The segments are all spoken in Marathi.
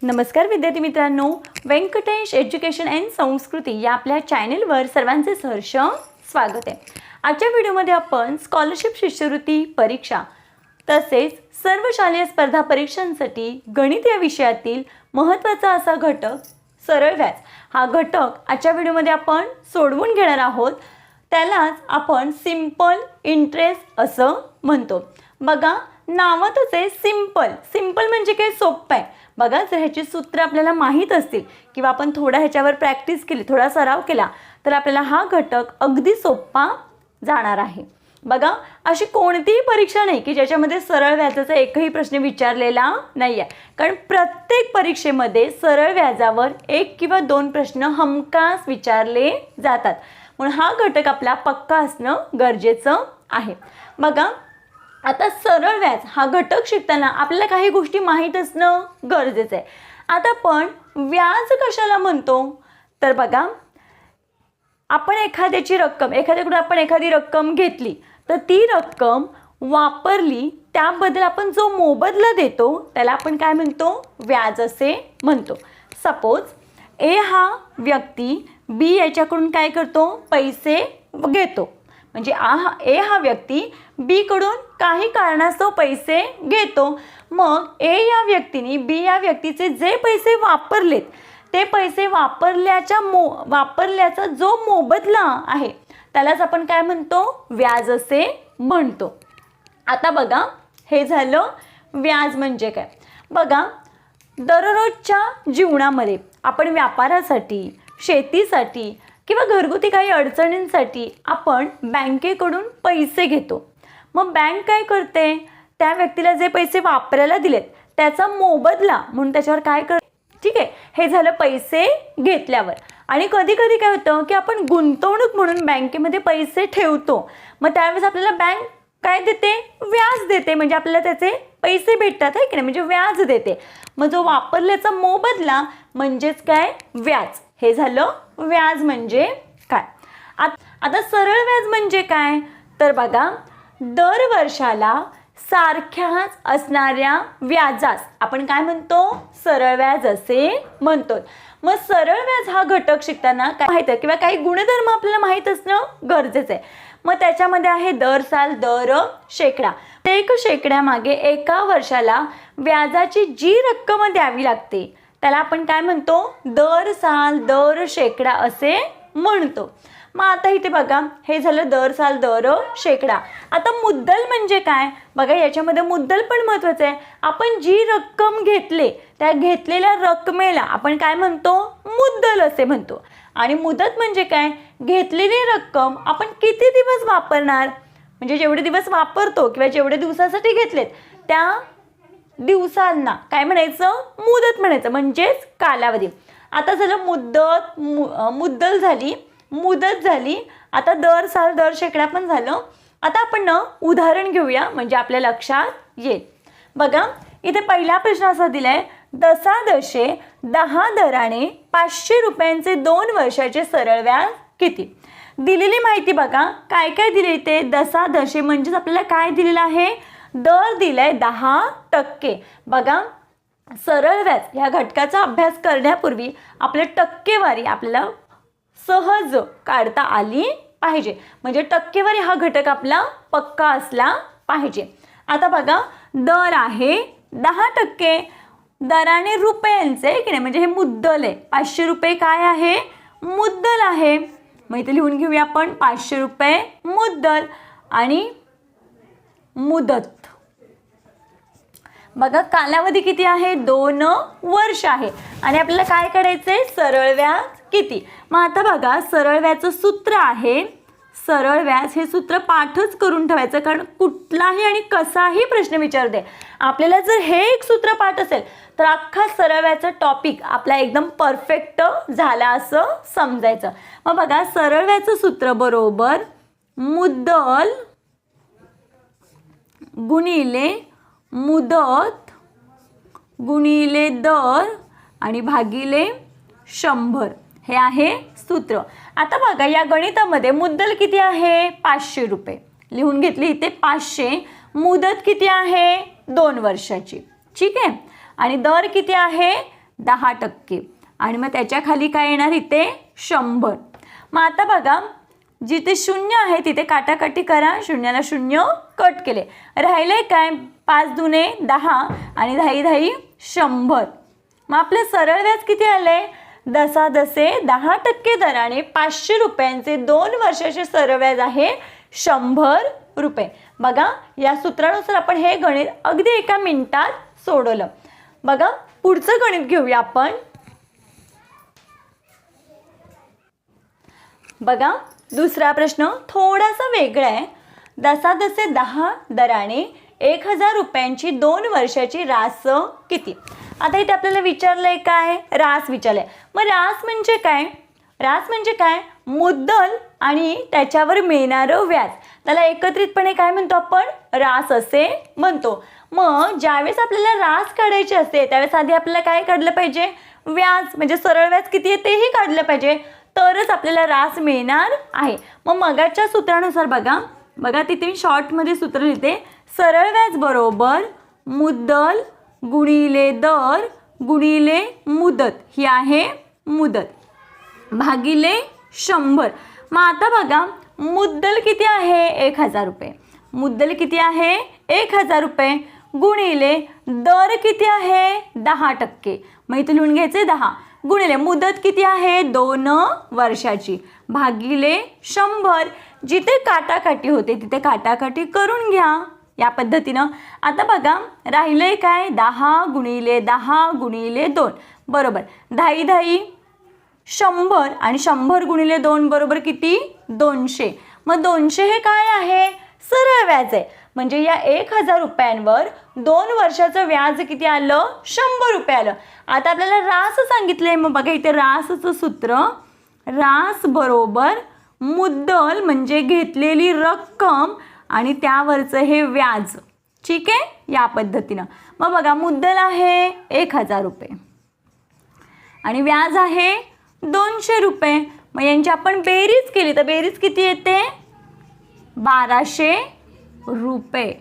नमस्कार विद्यार्थी मित्रांनो, व्यंकटेश एज्युकेशन अँड संस्कृती या आपल्या चॅनलवर सर्वांचे सहर्ष स्वागत आहे। आजच्या व्हिडिओमध्ये आपण स्कॉलरशिप शिष्यवृत्ती परीक्षा तसेच सर्व शालेय स्पर्धा परीक्षांसाठी गणित या विषयातील महत्त्वाचा असा घटक सरळ व्याज हा घटक आजच्या व्हिडिओमध्ये आपण सोडवून घेणार आहोत। त्यालाच आपण सिंपल इंटरेस्ट असं म्हणतो। बघा, नावातच आहे सिंपल। सिंपल म्हणजे काय, सोपं आहे। बघा, जर ह्याची सूत्र आपल्याला माहीत असतील किंवा आपण थोडा ह्याच्यावर प्रॅक्टिस केली, थोडा सराव केला तर आपल्याला हा घटक अगदी सोपा जाणार आहे। बघा, अशी कोणतीही परीक्षा नाही की ज्याच्यामध्ये सरळ व्याजाचा एकही प्रश्न विचारलेला नाही आहे, कारण प्रत्येक परीक्षेमध्ये सरळ व्याजावर एक किंवा दोन प्रश्न हमखास विचारले जातात, म्हणून हा घटक आपला पक्का असणं गरजेचं आहे। बघा, आता सरळ व्याज हा घटक शिकताना आपल्याला काही गोष्टी माहीत असणं गरजेचं आहे। आता आपण व्याज कशाला म्हणतो तर बघा, आपण एखाद्याकडून आपण एखादी रक्कम घेतली तर ती रक्कम वापरली, त्याबद्दल आपण जो मोबदला देतो त्याला आपण काय म्हणतो, व्याज असे म्हणतो। सपोज ए हा व्यक्ती बी याच्याकडून काय करतो, पैसे घेतो, म्हणजे ए हा व्यक्ती बी कडून काही कारणास्तव पैसे घेतो। मग ए या व्यक्तीने बी या व्यक्तीचे जे पैसे वापरलेत ते पैसे वापरल्याचा जो मोबदला आहे त्यालाच आपण काय म्हणतो, व्याज असे म्हणतो। आता बघा, हे झालं व्याज म्हणजे काय। बघा, दररोजच्या जीवनामध्ये आपण व्यापारासाठी, शेतीसाठी किंवा घरगुती काही अडचणींसाठी आपण बँकेकडून पैसे घेतो। मग बँक काय करते, त्या व्यक्तीला जे पैसे वापरायला दिलेत त्याचा मोबदला म्हणून त्याच्यावर काय करते, ठीक आहे, हे झालं पैसे घेतल्यावर। आणि कधी कधी काय होतं की आपण गुंतवणूक म्हणून बँकेमध्ये पैसे ठेवतो, मग त्यावेळेस आपल्याला बँक काय देते, व्याज देते, म्हणजे आपल्याला त्याचे पैसे भेटतात आहे की नाही, म्हणजे व्याज देते। मग जो वापरल्याचा मोबदला म्हणजेच काय, व्याज। हे झालं व्याज म्हणजे काय। आता सरळ व्याज म्हणजे काय तर बघा, दर वर्षाला सारख्याच असणाऱ्या व्याजास आपण काय म्हणतो, सरळ व्याज असे म्हणतो। मग सरळ व्याज हा घटक शिकताना काय माहिती आहे किंवा काही गुणधर्म आपल्याला माहीत असणं गरजेचं आहे। मग त्याच्यामध्ये आहे दर साल, दर शेकडा। एक शेकड्यामागे एका वर्षाला व्याजाची जी रक्कम द्यावी लागते त्याला आपण काय म्हणतो, दर साल, दर शेकडा असे म्हणतो। मग आता इथे बघा, हे झालं दर साल, दर शेकडा। आता मुद्दल म्हणजे काय, बघा याच्यामध्ये मुद्दल पण महत्त्वाचं आहे। आपण जी रक्कम घेतले त्या घेतलेल्या रकमेला आपण काय म्हणतो, मुद्दल असे म्हणतो। आणि मुदत म्हणजे काय, घेतलेली रक्कम आपण किती दिवस वापरणार, म्हणजे जेवढे दिवस वापरतो किंवा जेवढे दिवसासाठी घेतलेत त्या दिवसांना काय म्हणायचं, मुदत म्हणायचं, म्हणजेच कालावधी। आता झालं मुद्दल झाली, मुदत झाली, आता दर साल, दर शेकडा पण झालं। आता आपण उदाहरण घेऊया म्हणजे आपल्या लक्षात येईल। बघा, इथे पहिला प्रश्न असा दिलाय, दशादशे 10 दराने 500 रुपयांचे 2 वर्षाचे सरळ व्याज किती। दिलेली माहिती बघा, काय काय दिले इथे, दशादशे म्हणजेच आपल्याला काय दिलेलं आहे, दर दिलाय 10%। बघा, सरळ व्याज या घटकाचा अभ्यास करण्यापूर्वी आपल्या टक्केवारी आपल्याला सहज काढता आली पाहिजे, म्हणजे टक्केवारी हा घटक आपला पक्का असला पाहिजे। आता बघा, दर आहे 10%, दराने रुपयांचे की नाही, म्हणजे हे मुद्दल आहे। 500 रुपये काय आहे, मुद्दल आहे। मग इथे लिहून घेऊया आपण, 500 रुपये मुद्दल आणि मुदत। बघा, कालावधी किती आहे, 2 वर्ष आहे। आणि आपल्याला काय करायचंय, सरळ व्याज किती। मग आता बघा, सरळ व्याजचं सूत्र आहे, सरळ व्याज हे सूत्र पाठच करून ठेवायचं, कारण कुठलाही आणि कसाही प्रश्न विचारू दे, आपल्याला जर हे एक सूत्र पाठ असेल तर अख्खा सरळ व्याजचा टॉपिक आपला एकदम परफेक्ट झाला असं समजायचं। मग बघा, सरळ व्याजचं सूत्र बरोबर मुद्दल गुणिले मुदत गुणिले दर आणि भागिले 100 हे आहे सूत्र। आता बघा, या गणितामध्ये मुद्दल किती आहे, 500 रुपये लिहून घेतली इथे 500, मुदत किती आहे, 2 वर्षाची, ठीक आहे, आणि दर किती आहे, 10%. आणि मग त्याच्या खाली काय येणार इथे 100. मग आता बघा जिथे 0 आहे तिथे काटाकाटी करा, 0ला 0 कट केले, राहिले काय 5 दुने 10 आणि 10 10 100. मग आपले सरळ व्याज किती आले, दसादसे 10% दराने 500 रुपयांचे 2 वर्षाचे सरळ व्याज आहे 100 रुपये. बघा या सूत्रानुसार आपण हे गणित अगदी एका मिनिटात सोडवलं. बघा पुढचं गणित घेऊया आपण. बघा दुसरा प्रश्न थोडासा वेगळा आहे. दसादसे 10 दराने 1000 रुपयांची 2 वर्षाची रास किती. आता इथे आपल्याला विचारलंय काय, रास विचारलंय. मग रास म्हणजे काय, रास म्हणजे काय, मुद्दल आणि त्याच्यावर मिळणारं व्याज, त्याला एकत्रितपणे काय म्हणतो आपण, रास असे म्हणतो. मग ज्यावेळेस आपल्याला रास काढायची असते त्यावेळेस आधी आपल्याला काय काढलं पाहिजे, व्याज, म्हणजे सरळ व्याज किती आहे तेही काढलं पाहिजे, तरच आपल्याला रास मिळणार आहे. मग मगाच्या सूत्रानुसार बघा बघा तिथे शॉर्टमध्ये सूत्र लिहिते, सरळ व्याज बरोबर मुद्दल गुणिले दर गुणिले मुदत, ही आहे मुदत, भागिले 100. मग आता बघा मुद्दल किती आहे 1000 रुपये, मुद्दल किती आहे 1000 रुपये, गुणिले दर किती आहे 10%, मग इथे लिहून घ्यायचे 10, गुणिले मुदत किती आहे 2 वर्षाची, भागिले 100. जिथे काटाकाटी होते तिथे काटाकाटी करून घ्या या पद्धतीनं. आता बघा राहिलंय काय 10 गुणिले 10 गुणिले 2 बरोबर 10 10 100 आणि 100 गुणिले 2 बरोबर किती 200. मग 200 हे काय आहे, सरळ व्याज आहे. म्हणजे या 1000 रुपयांवर 2 वर्षाचं व्याज किती आलं 100 रुपये आलं. आता आपल्याला रास सांगितलंय. मग बघा इथे रासचं सूत्र, रास बरोबर मुद्दल म्हणजे घेतलेली रक्कम आणि त्यावरचं हे व्याज. ठीक आहे, या पद्धतीनं. मग बघा मुद्दल आहे 1000 रुपये आणि व्याज आहे 200 रुपये. मग यांची आपण बेरीज केली तर बेरीज किती येते 1200 रुपये.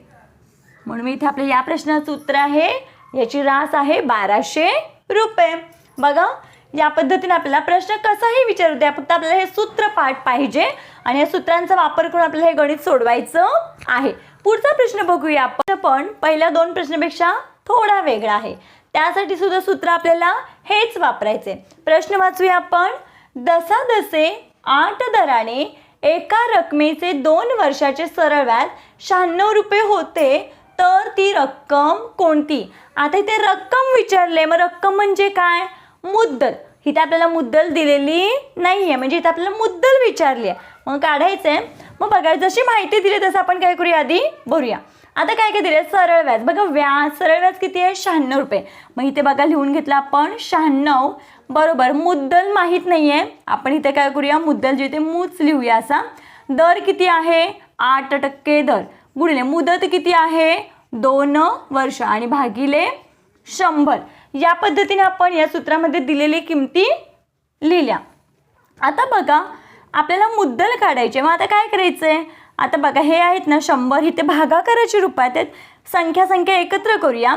म्हणून मी इथे आपल्या या प्रश्नाचं उत्तर आहे, याची रास आहे 1200 रुपये. बघा या पद्धतीने आपल्याला प्रश्न कसाही विचारू द्या, फक्त आपल्याला हे सूत्र पाठ पाहिजे आणि या सूत्रांचा वापर करून आपल्याला हे गणित सोडवायचं आहे. पुढचा प्रश्न बघूया आपण. पण पहिल्या 2 प्रश्नापेक्षा थोडा वेगळा आहे, त्यासाठी सुद्धा सूत्र आपल्याला हेच वापरायचे. प्रश्न वाचूया आपण. दसादसे 8 दराने एका रकमेचे 2 वर्षाचे सरळ व्याज 96 रुपये होते, तर ती रक्कम कोणती. आता इथे रक्कम विचारले, मग रक्कम म्हणजे काय, मुद्दल. इथे आपल्याला मुद्दल दिलेली नाही आहे, म्हणजे इथे आपल्याला मुद्दल विचारली आहे. मग काढायचं आहे. मग बघा जशी माहिती दिली तसं आपण काय करूया, आधी भरूया. आता काय काय दिले, सरळ व्याज. बघा व्याज, सरळ व्याज किती आहे 96 रुपये. मग इथे बघा लिहून घेतलं आपण 96 बरोबर. मुद्दल माहीत नाही आहे, आपण इथे काय करूया, मुद्दल जिथे मूच लिहूया असा. दर किती आहे 8% दर, गुणिले मुदत किती आहे 2 वर्ष आणि भागिले 100. या पद्धतीने आपण या सूत्रामध्ये दिलेली किमती लिहिल्या. आता बघा आपल्याला मुद्दल काढायचे. मग आता काय करायचं आहे, आता बघा हे आहेत ना 100, इथे भागाकाराच्या रूपात आहेत. संख्या एकत्र करूया,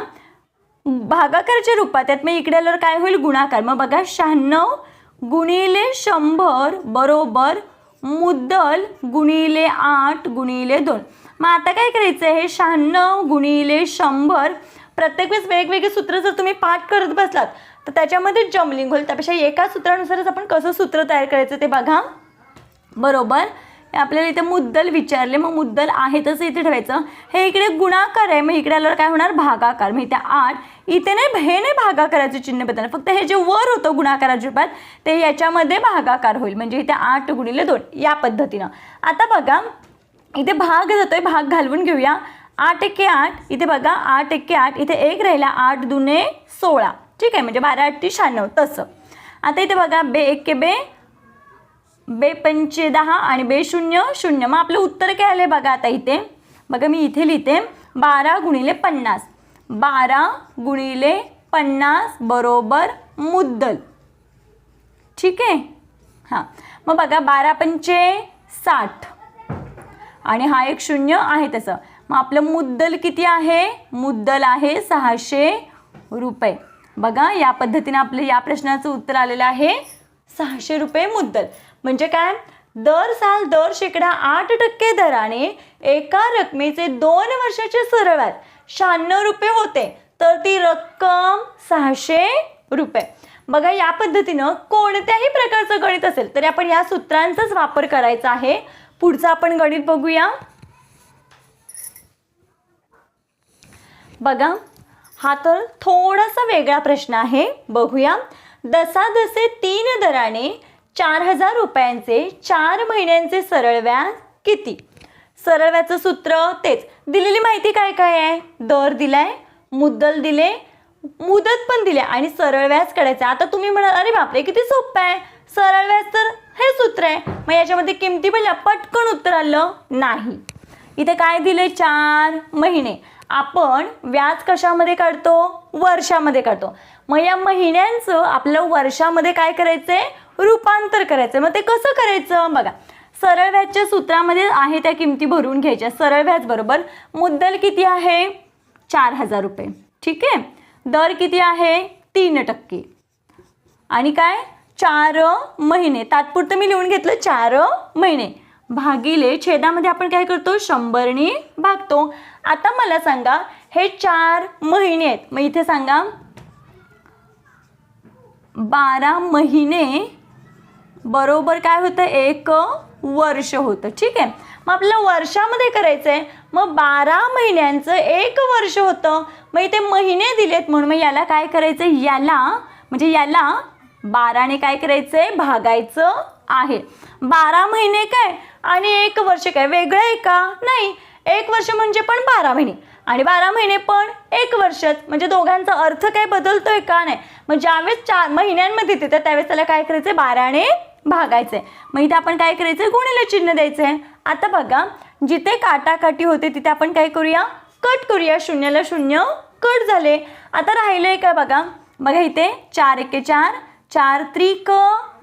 भागाकाराच्या रूपात आहेत. मग इकडे आल्यावर काय होईल, गुणाकार. मग बघा 96 गुणिले 100 बरोबर मुद्दल गुणिले 8 गुणिले 2. मग आता काय करायचं आहे, हे 96 गुणिले 100 प्रत्येक वेळेस वेगवेगळे सूत्र जर तुम्ही पाठ करत बसलात तर त्याच्यामध्ये जमलिंग होईल. त्यापेक्षा एका सूत्रानुसारच आपण कसं सूत्र तयार करायचं ते बघा. बरोबर आपल्याला इथे मुद्दल विचारले, मग मुद्दल आहे तसं इथे ठेवायचं. हे इकडे गुणाकार आहे, मग इकडे आल्यावर काय होणार भागाकार. मग इथे 8, इथे नाही, हे नाही भागाकाराचं चिन्ह बदलणार, फक्त हे जे वर होतं गुणाकाराच्या रूपात ते याच्यामध्ये भागाकार होईल. म्हणजे इथे 8 गुणिले 2 या पद्धतीनं. आता बघा इथे भाग जातोय, भाग घालवून घेऊया. 8 एके 8, इथे बघा 8 एके 8, इथे 1 राहिला, 8 दुने 16. ठीक आहे, म्हणजे 12 8 96 तसं. आता इथे बघा बे 1 बे, बे 5 10 आणि बे 0 0. मग आपलं उत्तर काय आले बघा. आता इथे बघा मी इथे लिहिते 12 गुणिले 50, 12 गुणिले 50 बरोबर मुद्दल. ठीक आहे, हां. मग बघा 12 पंचे 60 आणि हा एक 0 आहे तसं. मग आपलं मुद्दल किती आहे, मुद्दल आहे 600 रुपये. बघा या पद्धतीने आपलं या प्रश्नाचं उत्तर आलेलं आहे 600 रुपये मुद्दल. म्हणजे काय, दर साल दर शेकडा 8% दराने एका रकमेचे 2 वर्षाचे सरळ व्याज 96 रुपये होते, तर ती रक्कम 600 रुपये. बघा या पद्धतीनं कोणत्याही प्रकारचं गणित असेल तरी आपण या सूत्रांचाच वापर करायचा आहे. पुढचं आपण गणित बघूया. बघा हा तर थोडासा वेगळा प्रश्न आहे, बघूया. दसादसे 3 दराने 4000 रुपयांचे 4 महिन्यांचे सरळ व्याज किती? सरळ व्याजाचं सूत्र तेच, दिलेली माहिती काय काय आहे, दर दिलाय, मुद्दल दिले, मुदत पण दिली आणि सरळ व्याज काढायचं. आता तुम्ही म्हणाल अरे बापरे किती सोपं आहे, सरळ व्याज तर हे सूत्र आहे, मग याच्यामध्ये किमती पण पटकन उत्तर आलं नाही. इथे काय दिले, 4 महिने. आपण व्याज कशामध्ये काढतो, वर्षामध्ये काढतो. मग या महिन्यांचं आपलं वर्षामध्ये काय करायचंय, रूपांतर करायचं. मग ते कसं करायचं, बघा सरळ व्याजच्या सूत्रामध्ये आहे त्या किमती भरून घ्यायच्या. सरळ व्याज बरोबर मुद्दल किती आहे, 4000 रुपये, ठीक आहे. दर किती आहे, 3% आणि काय 4 महिने, तात्पुरतं मी लिहून घेतलं 4 महिने, भागिले छेदामध्ये आपण काय करतो 100ने भागतो. आता मला सांगा हे 4 महिने आहेत, मग इथे सांगा 12 महिने बरोबर काय होतं, 1 वर्ष होतं, ठीक आहे. मग आपल्याला वर्षामध्ये करायचं आहे, मग 12 महिन्यांचं 1 वर्ष होतं. मग इथे महिने दिलेत म्हणून मग याला काय करायचं, याला म्हणजे याला 12ने काय करायचंय, भागायचं आहे. 12 महिने काय आणि 1 वर्ष काय वेगळं आहे का, नाही. 1 वर्ष म्हणजे पण 12 महिने आणि 12 महिने पण 1 वर्षच, म्हणजे दोघांचा अर्थ काय बदलतोय का, नाही. मग ज्यावेळेस 4 महिन्यांमध्ये येते त्यावेळेस त्याला काय करायचंय, 12ने भागायचंय. मग इथे आपण काय करायचंय, गुणिले चिन्ह द्यायचंय. आता बघा जिथे काटाकाटी होते तिथे आपण काय करूया, कट करूया. 0ला 0 कट झाले. आता राहिलंय काय बघा, बघा इथे 4 एके 4, 4 त्रिक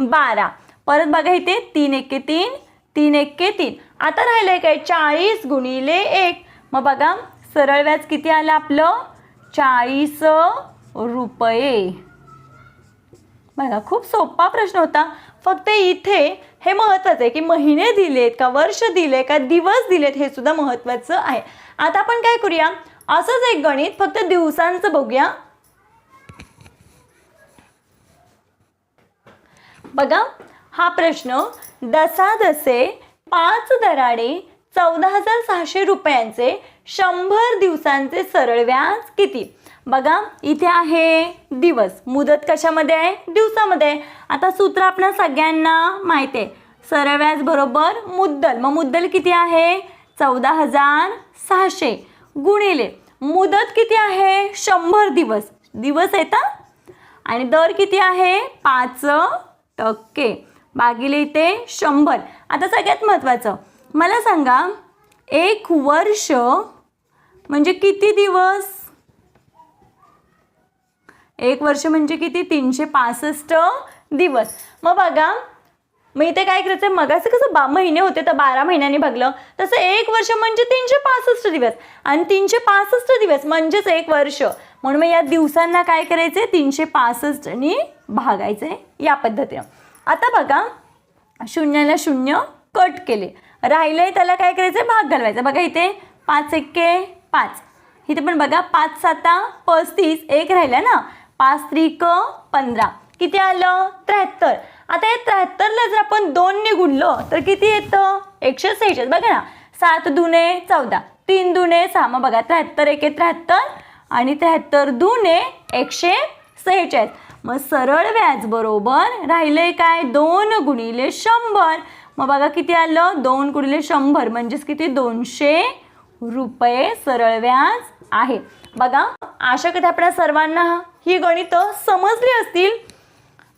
12, परत बघा इथे 3 एके 3, 3 एके 3. आता राहिलंय काय 40 गुणिले 1. मग बघा सरळ व्याज किती आलं आपलं, 40 रुपये. बघा खूप सोपा प्रश्न होता. फक्त इथे हे महत्त्वाचं आहे की महिने दिलेत का, वर्ष दिले का, दिवस दिलेत, हे सुद्धा महत्त्वाचं आहे. आता आपण काय करूया, असंच एक गणित फक्त दिवसांचं बघूया. बघा हा प्रश्न, दसादसे 5 दराने 14,600 रुपयांचे 100 दिवसांचे सरळ व्याज किती? बघा इथे आहे दिवस, मुदत कशामध्ये आहे, दिवसामध्ये आहे. आता सूत्र आपल्या सगळ्यांना माहिती आहे, सरळ व्याज बरोबर मुद्दल. मग मुद्दल किती आहे, 14,600 गुणिले मुदत किती आहे, 100 दिवस, दिवस येतात, आणि दर किती आहे 5% भागिले इथे 100. आता सगळ्यात महत्त्वाचं मला सांगा, 1 वर्ष म्हणजे किती दिवस, 1 वर्ष म्हणजे किती, 365 दिवस. मग बघा मग इथे काय करायचं, मगाचं कसं महिने होते तर 12 महिन्यांनी भागलं, तसं 1 वर्ष म्हणजे 365 दिवस आणि 365 दिवस म्हणजेच 1 वर्ष. म्हणून मग या दिवसांना काय करायचे, 365नी भागायचे या पद्धतीनं. आता बघा 0ला 0 कट केले, राहिलंय त्याला काय करायचं, भाग घालवायचा. बघा इथे 5 एके 5, इथे पण बघा 5 7 35, 1 राहिला ना, 5 त्रिक 15, किती आलं 73. आता या 73ला जर आपण 2ने गुणलं तर किती येतं, 146. बघा ना, 7 दुने 14, 3 दुने 6, मग बघा 73 एके 73 आणि 73 दुने 146. मग सरळ व्याज बरोबर राहिलंय काय, 2 गुणिले 100. मग बघा किती आलं, 2 गुणिले 100 म्हणजेच किती, 200 रुपये सरळ व्याज आहे. बघा आशा करते आपल्या सर्वांना ही गणितं समजली असतील.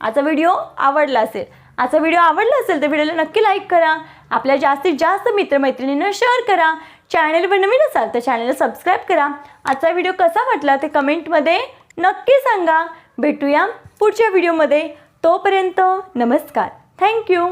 आजचा व्हिडिओ आवडला असेल, तर व्हिडिओला नक्की लाईक करा, आपल्या जास्तीत जास्त मित्रमैत्रिणींना शेअर करा. चॅनलवर नवीन असाल तर चॅनलला सबस्क्राईब करा. आजचा व्हिडिओ कसा वाटला ते कमेंटमध्ये नक्की सांगा. भेटूया पुढच्या व्हिडिओमध्ये. तोपर्यंत नमस्कार, थँक्यू.